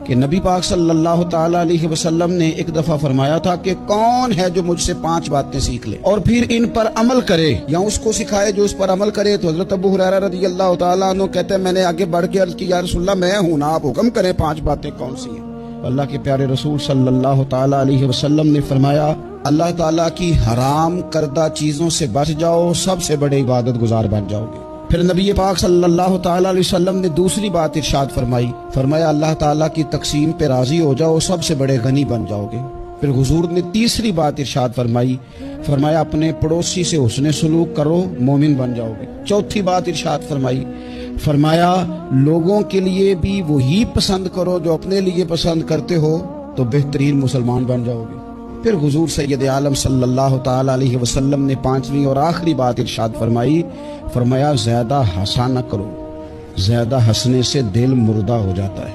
کہ نبی پاک صلی اللہ تعالیٰ علیہ وسلم نے ایک دفعہ فرمایا تھا کہ کون ہے جو مجھ سے 5 باتیں سیکھ لے اور پھر ان پر عمل کرے یا اس کو سکھائے جو اس پر عمل کرے. تو حضرت ابو ہریرہ رضی اللہ تعالیٰ عنہ کہتے ہیں میں نے آگے بڑھ کے عرض کی یا رسول اللہ میں ہوں نا، آپ حکم کریں 5 باتیں کون سی ہیں. اللہ کے پیارے رسول صلی اللہ تعالیٰ علیہ وسلم نے فرمایا اللہ تعالیٰ کی حرام کردہ چیزوں سے بچ جاؤ، سب سے بڑے عبادت گزار بن جاؤ گے. پھر نبی پاک صلی اللہ تعالیٰ علیہ وسلم نے دوسری بات ارشاد فرمایا اللہ تعالیٰ کی تقسیم پہ راضی ہو جاؤ، سب سے بڑے غنی بن جاؤ گے. پھر حضور نے تیسری بات ارشاد فرمایا اپنے پڑوسی سے حسن سلوک کرو، مومن بن جاؤ گے. چوتھی بات ارشاد فرمایا لوگوں کے لیے بھی وہی پسند کرو جو اپنے لیے پسند کرتے ہو تو بہترین مسلمان بن جاؤ گے. پھر حضور سید عالم صلی اللہ تعالیٰ علیہ وسلم نے 5ویں اور آخری بات ارشاد فرمایا زیادہ ہنسا نہ کرو، زیادہ ہنسنے سے دل مردہ ہو جاتا ہے.